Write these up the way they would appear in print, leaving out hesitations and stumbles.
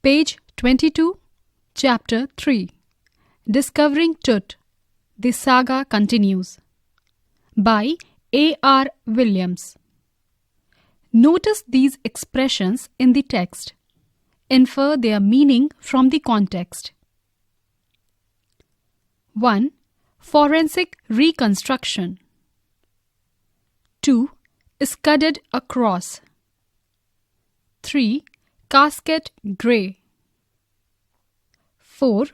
Page 22, Chapter 3. Discovering Tut, The Saga Continues. By A.R. Williams. Notice these expressions in the text. Infer their meaning from the context. 1. Forensic reconstruction. 2. Scudded across. 3. Casket grey. 4.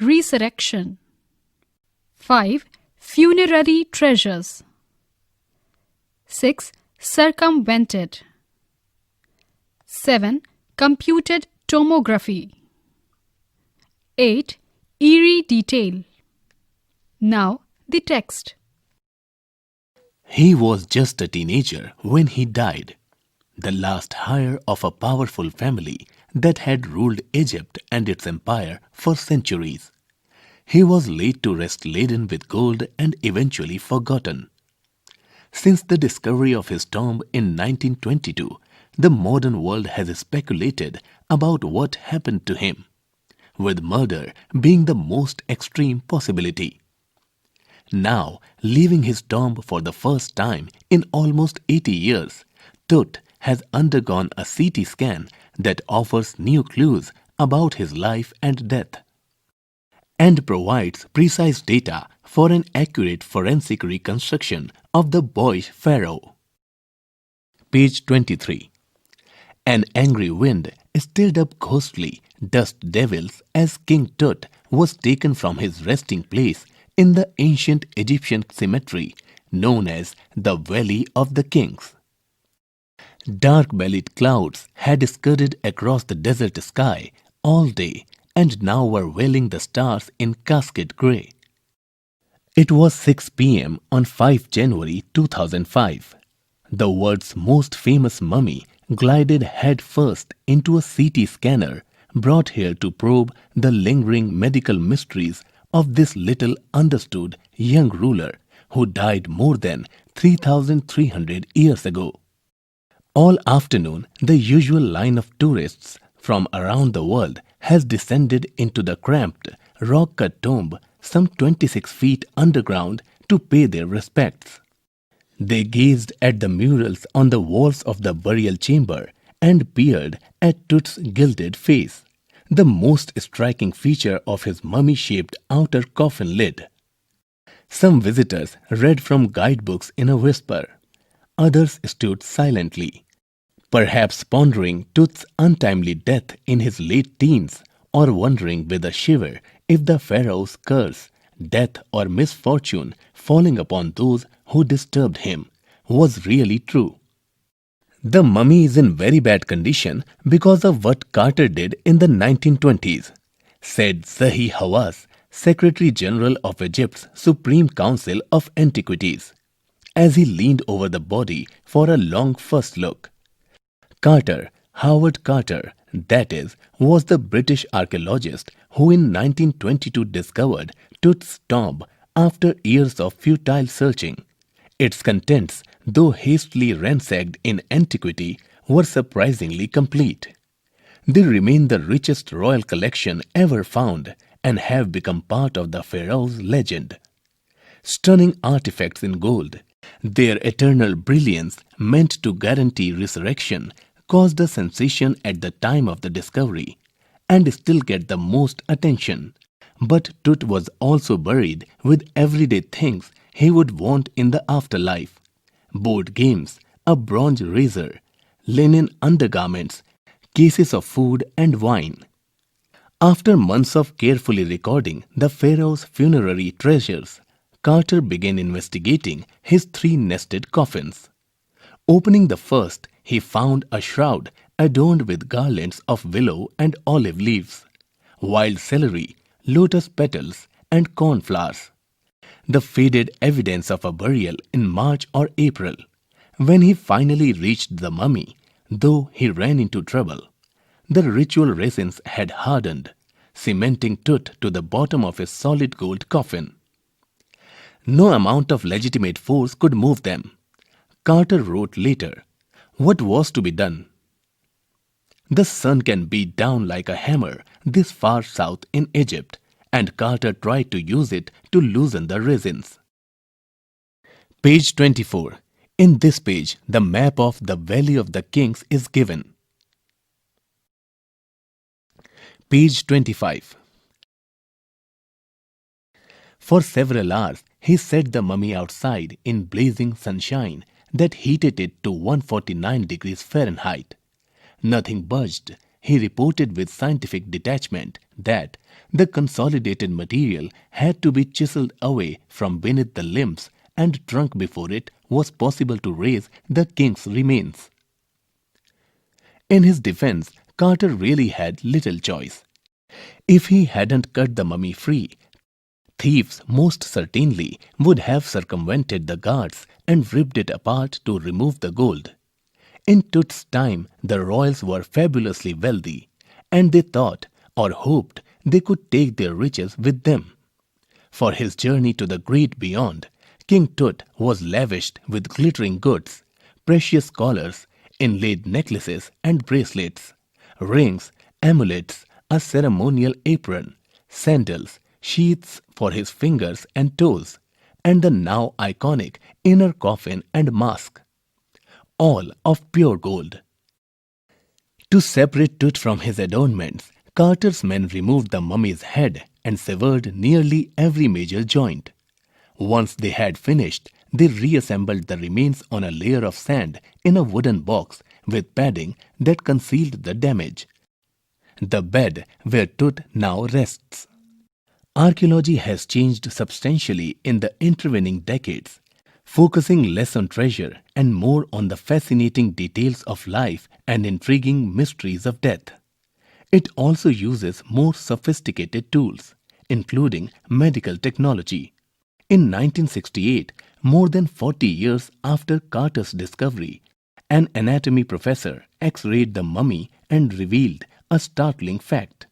Resurrection. 5. Funerary treasures. 6. Circumvented. 7. Computed tomography. 8. Eerie detail. Now the text. He was just a teenager when he died, the last heir of a powerful family that had ruled Egypt and its empire for centuries. He was laid to rest laden with gold and eventually forgotten. Since the discovery of his tomb in 1922, the modern world has speculated about what happened to him, with murder being the most extreme possibility. Now, leaving his tomb for the first time in almost 80 years, Tut has undergone a CT scan that offers new clues about his life and death, and provides precise data for an accurate forensic reconstruction of the boyish pharaoh. Page 23. An angry wind stirred up ghostly dust devils as King Tut was taken from his resting place in the ancient Egyptian cemetery known as the Valley of the Kings. Dark-bellied clouds had scudded across the desert sky all day and now were veiling the stars in casket grey. It was 6 p.m. on 5 January 2005. The world's most famous mummy glided head-first into a CT scanner brought here to probe the lingering medical mysteries of this little understood young ruler who died more than 3,300 years ago. All afternoon, the usual line of tourists from around the world has descended into the cramped, rock-cut tomb some 26 feet underground to pay their respects. They gazed at the murals on the walls of the burial chamber and peered at Tut's gilded face, the most striking feature of his mummy-shaped outer coffin lid. Some visitors read from guidebooks in a whisper. Others stood silently, perhaps pondering Tut's untimely death in his late teens or wondering with a shiver if the pharaoh's curse, death or misfortune falling upon those who disturbed him was really true. The mummy is in very bad condition because of what Carter did in the 1920s, said Zahi Hawass, Secretary General of Egypt's Supreme Council of Antiquities, as he leaned over the body for a long first look. Carter, Howard Carter, that is, was the British archaeologist who in 1922 discovered Tut's tomb after years of futile searching. Its contents, though hastily ransacked in antiquity, were surprisingly complete. They remain the richest royal collection ever found and have become part of the pharaoh's legend. Stunning artifacts in gold, their eternal brilliance meant to guarantee resurrection, caused a sensation at the time of the discovery and still get the most attention. But Tut was also buried with everyday things he would want in the afterlife: board games, a bronze razor, linen undergarments, cases of food and wine. After months of carefully recording the pharaoh's funerary treasures, Carter began investigating his 3 nested coffins. Opening the first, he found a shroud adorned with garlands of willow and olive leaves, wild celery, lotus petals, and cornflowers. The faded evidence of a burial in March or April. When he finally reached the mummy, though he ran into trouble, the ritual resins had hardened, cementing Tut to the bottom of his solid gold coffin. No amount of legitimate force could move them. Carter wrote later, what was to be done? The sun can beat down like a hammer this far south in Egypt, and Carter tried to use it to loosen the resins. Page 24. In this page, the map of the Valley of the Kings is given. Page 25. For several hours, he set the mummy outside in blazing sunshine that heated it to 149 degrees Fahrenheit. Nothing budged. He reported with scientific detachment that the consolidated material had to be chiseled away from beneath the limbs and drunk before it was possible to raise the king's remains. In his defense, Carter really had little choice. If he hadn't cut the mummy free, thieves most certainly would have circumvented the guards and ripped it apart to remove the gold. In Tut's time, the royals were fabulously wealthy, and they thought or hoped they could take their riches with them. For his journey to the great beyond, King Tut was lavished with glittering goods, precious collars, inlaid necklaces and bracelets, rings, amulets, a ceremonial apron, sandals, sheaths for his fingers and toes, and the now iconic inner coffin and mask, all of pure gold. To separate Tut from his adornments, Carter's men removed the mummy's head and severed nearly every major joint. Once they had finished, they reassembled the remains on a layer of sand in a wooden box with padding that concealed the damage. The bed where Tut now rests. Archaeology has changed substantially in the intervening decades, focusing less on treasure and more on the fascinating details of life and intriguing mysteries of death. It also uses more sophisticated tools, including medical technology. In 1968, more than 40 years after Carter's discovery, an anatomy professor X-rayed the mummy and revealed a startling fact.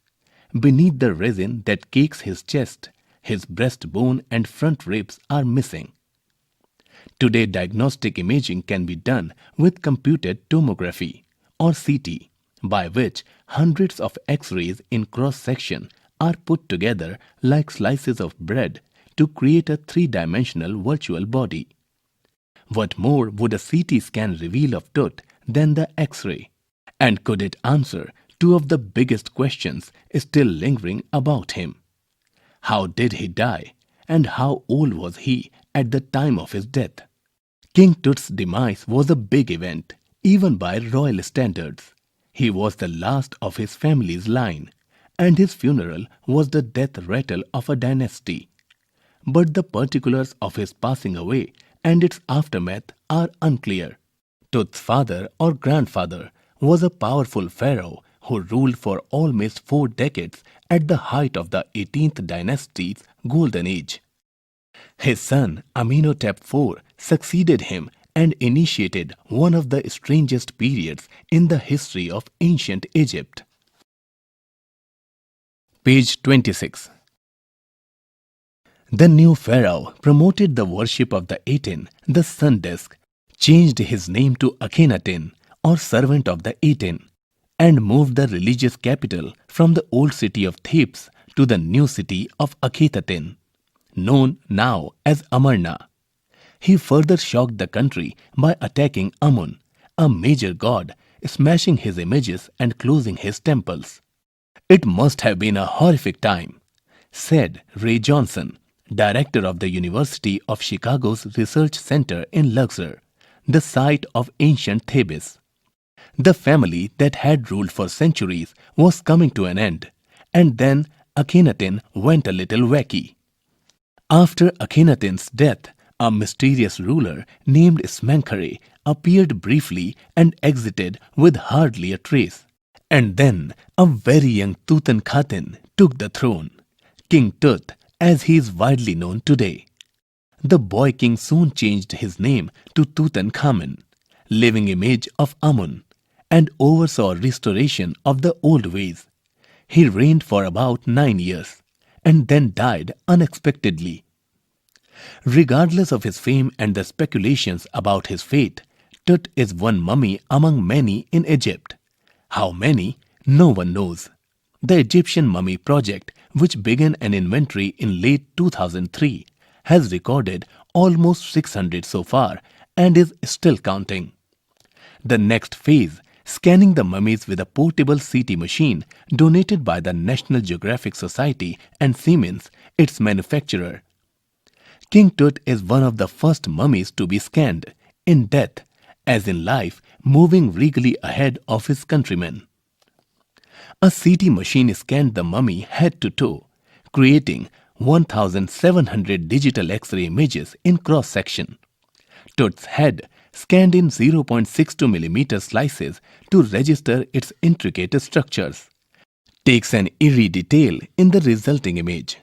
Beneath the resin that cakes his chest, his breastbone and front ribs are missing. Today, diagnostic imaging can be done with computed tomography, or CT, by which hundreds of X-rays in cross-section are put together like slices of bread to create a three-dimensional virtual body. What more would a CT scan reveal of Tut than the X-ray? And could it answer two of the biggest questions still lingering about him? How did he die, and how old was he at the time of his death? King Tut's demise was a big event, even by royal standards. He was the last of his family's line, and his funeral was the death rattle of a dynasty. But the particulars of his passing away and its aftermath are unclear. Tut's father or grandfather was a powerful pharaoh who ruled for almost 4 decades at the height of the 18th dynasty's golden age. His son Amenhotep IV succeeded him and initiated one of the strangest periods in the history of ancient Egypt. Page 26. The new pharaoh promoted the worship of the Aten, the sun disk, changed his name to Akhenaten, or servant of the Aten, and moved the religious capital from the old city of Thebes to the new city of Akhetaten, known now as Amarna. He further shocked the country by attacking Amun, a major god, smashing his images and closing his temples. It must have been a horrific time, said Ray Johnson, director of the University of Chicago's Research Center in Luxor, the site of ancient Thebes. The family that had ruled for centuries was coming to an end, and then Akhenaten went a little wacky. After Akhenaten's death, a mysterious ruler named Smenkhare appeared briefly and exited with hardly a trace. And then a very young Tutankhaten took the throne, King Tut, as he is widely known today. The boy king soon changed his name to Tutankhamen, living image of Amun, and oversaw restoration of the old ways. He reigned for about 9 years, and then died unexpectedly. Regardless of his fame and the speculations about his fate, Tut is one mummy among many in Egypt. How many? No one knows. The Egyptian Mummy Project, which began an inventory in late 2003, has recorded almost 600 so far and is still counting. The next phase, scanning the mummies with a portable CT machine donated by the National Geographic Society and Siemens, its manufacturer. King Tut is one of the first mummies to be scanned, in death, as in life, moving regally ahead of his countrymen. A CT machine scanned the mummy head to toe, creating 1,700 digital X-ray images in cross-section. Tut's head scanned in 0.62 mm slices to register its intricate structures, takes an eerie detail in the resulting image.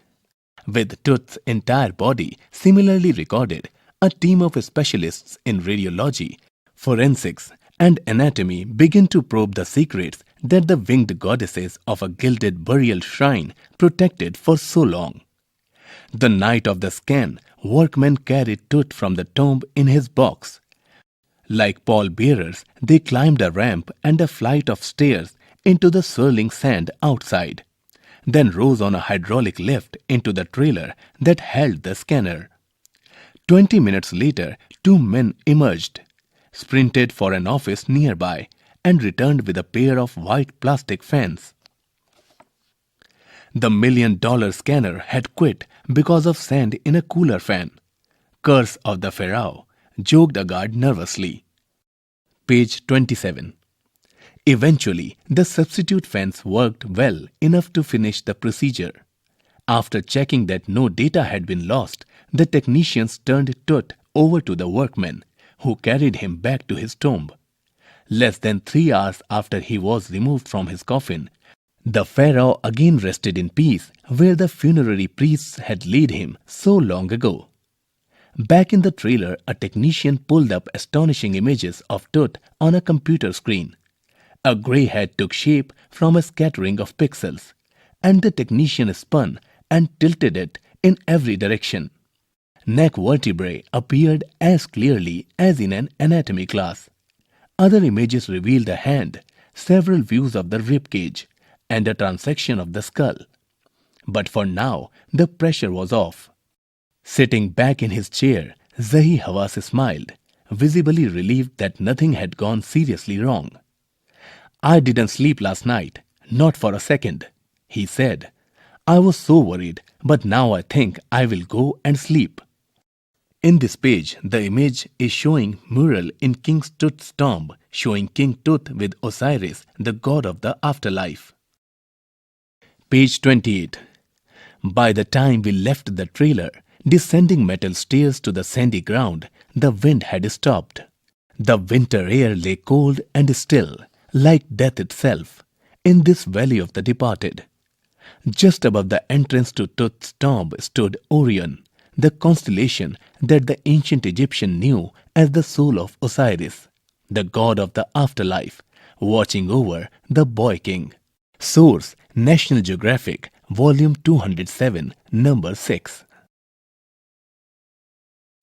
With Tut's entire body similarly recorded, a team of specialists in radiology, forensics, and anatomy begin to probe the secrets that the winged goddesses of a gilded burial shrine protected for so long. The night of the scan, workmen carried Tut from the tomb in his box. Like pallbearers, they climbed a ramp and a flight of stairs into the swirling sand outside, then rose on a hydraulic lift into the trailer that held the scanner. 20 minutes later, two men emerged, sprinted for an office nearby, and returned with a pair of white plastic fans. The $1 million scanner had quit because of sand in a cooler fan. Curse of the Pharaoh, joked a guard nervously. Page 27. Eventually, the substitute fans worked well enough to finish the procedure. After checking that no data had been lost, the technicians turned Tut over to the workmen, who carried him back to his tomb. Less than 3 hours after he was removed from his coffin, the pharaoh again rested in peace where the funerary priests had laid him so long ago. Back in the trailer, a technician pulled up astonishing images of Tut on a computer screen. A grey head took shape from a scattering of pixels, and the technician spun and tilted it in every direction. Neck vertebrae appeared as clearly as in an anatomy class. Other images revealed a hand, several views of the ribcage, and a transection of the skull. But for now, the pressure was off. Sitting back in his chair, Zahi Hawass smiled, visibly relieved that nothing had gone seriously wrong. "I didn't sleep last night, not for a second," he said. "I was so worried, but now I think I will go and sleep." In this page, the image is showing mural in King Tut's tomb, showing King Tut with Osiris, the god of the afterlife. Page 28. By the time we left the trailer, descending metal stairs to the sandy ground, the wind had stopped. The winter air lay cold and still, like death itself, in this valley of the departed. Just above the entrance to Tut's tomb stood Orion, the constellation that the ancient Egyptian knew as the soul of Osiris, the god of the afterlife, watching over the boy king. Source: National Geographic, Volume 207, Number 6.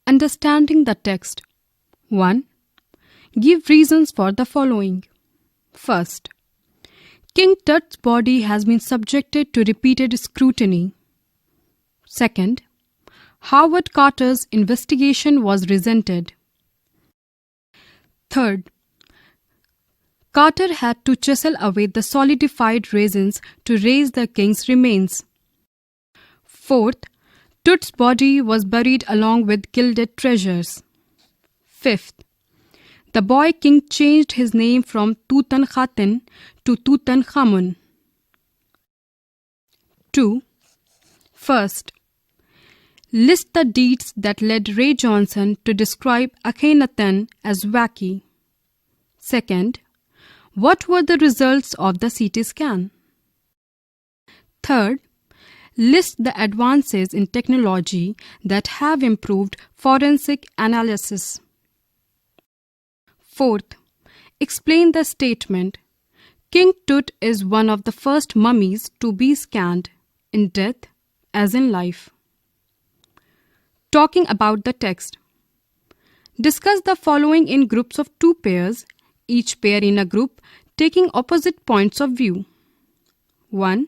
Understanding the text. 1. Give reasons for the following. First, King Tut's body has been subjected to repeated scrutiny. Second, Howard Carter's investigation was resented. Third, Carter had to chisel away the solidified resins to raise the king's remains. Fourth, Tut's body was buried along with gilded treasures. Fifth, the boy king changed his name from Tutankhaten to Tutankhamun. 2. First, list the deeds that led Ray Johnson to describe Akhenaten as wacky. Second, what were the results of the CT scan? Third, list the advances in technology that have improved forensic analysis. Fourth, explain the statement, King Tut is one of the first mummies to be scanned, in death as in life. Talking about the text. Discuss the following in groups of 2 pairs, each pair in a group taking opposite points of view. 1.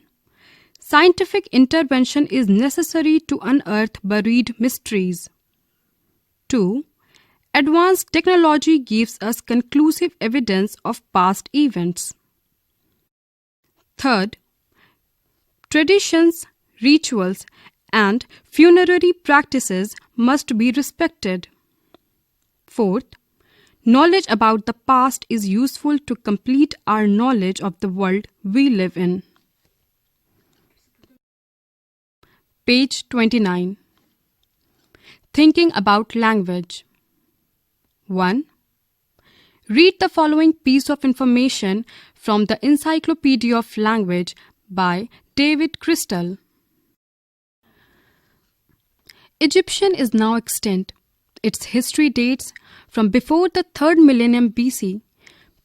Scientific intervention is necessary to unearth buried mysteries. 2. Advanced technology gives us conclusive evidence of past events. 3rd, traditions, rituals, and funerary practices must be respected. 4th, knowledge about the past is useful to complete our knowledge of the world we live in. Page 29. Thinking about language. 1. Read the following piece of information from the Encyclopedia of Language by David Crystal. Egyptian is now extinct. Its history dates from before the 3rd millennium BC,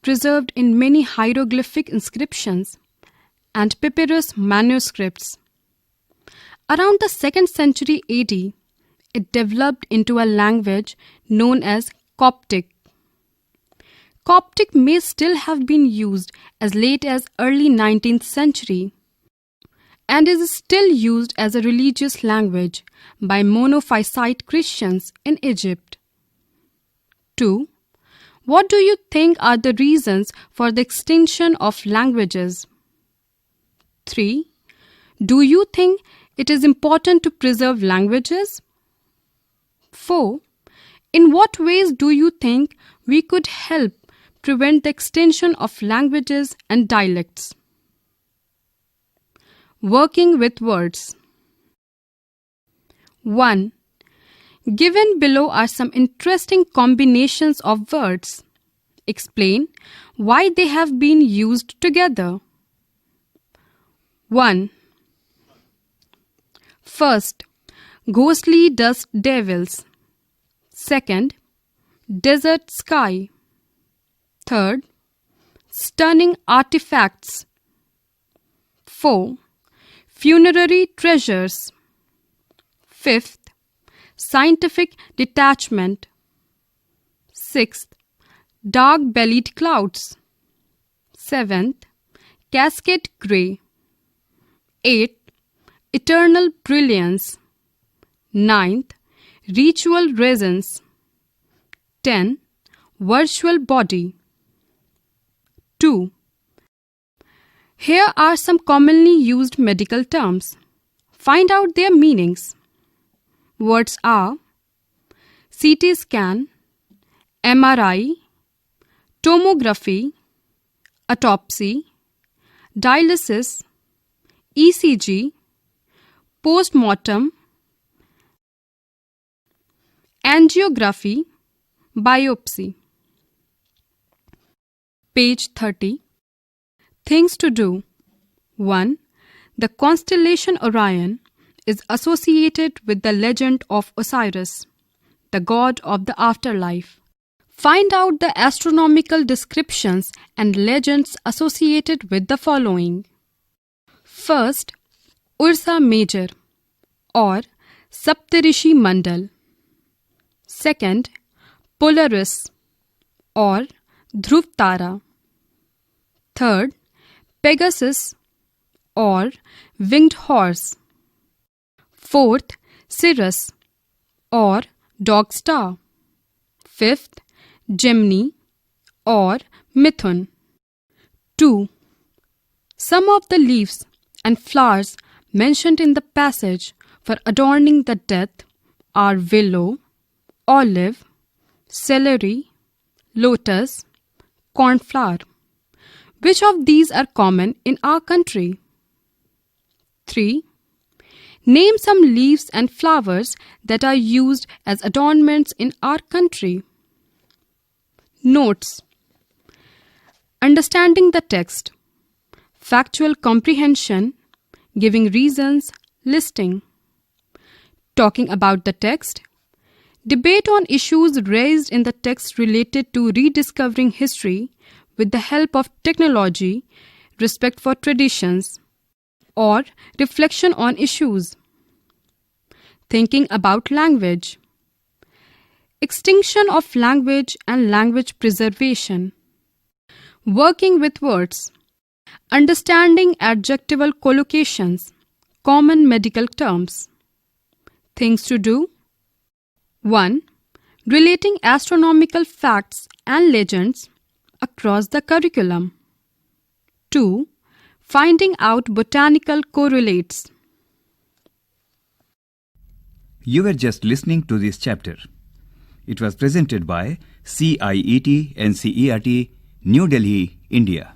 preserved in many hieroglyphic inscriptions and papyrus manuscripts. Around the 2nd century AD, it developed into a language known as Coptic. Coptic may still have been used as late as early 19th century and is still used as a religious language by Monophysite Christians in Egypt. 2. What do you think are the reasons for the extinction of languages? 3. Do you think it is important to preserve languages? 4. In what ways do you think we could help prevent the extinction of languages and dialects? Working with words. 1. Given below are some interesting combinations of words. Explain why they have been used together. 1. First, ghostly dust devils. Second, desert sky. Third, stunning artifacts. 4. Funerary treasures. 5th, scientific detachment. 6th, dark-bellied clouds. 7th, cascade grey. 8th, eternal brilliance. 9th, ritual resonance. 10. Virtual body. 2. Here are some commonly used medical terms. Find out their meanings. Words are CT scan, MRI, tomography, autopsy, dialysis, ECG, postmortem, angiography, biopsy. Page 30. Things to do. 1. The constellation Orion is associated with the legend of Osiris, the god of the afterlife. Find out the astronomical descriptions and legends associated with the following. First, Ursa Major or Saptarishi Mandal. Second, Polaris or Dhruv Tara. Third, Pegasus or winged horse. Fourth, Sirius or dog star. Fifth, Gemini or Mithun. 2. Some of the leaves and flowers mentioned in the passage for adorning the death are willow, olive, celery, lotus, cornflower. Which of these are common in our country? 3. Name some leaves and flowers that are used as adornments in our country. Notes. Understanding the text. Factual comprehension. Giving reasons. Listing. Talking about the text. Debate on issues raised in the text related to rediscovering history with the help of technology, respect for traditions, or reflection on issues. Thinking about language. Extinction of language and language preservation. Working with words. Understanding adjectival collocations, common medical terms. Things to do. 1. Relating astronomical facts and legends across the curriculum. 2. Finding out botanical correlates. You were just listening to this chapter. It was presented by CIET NCERT, New Delhi, India.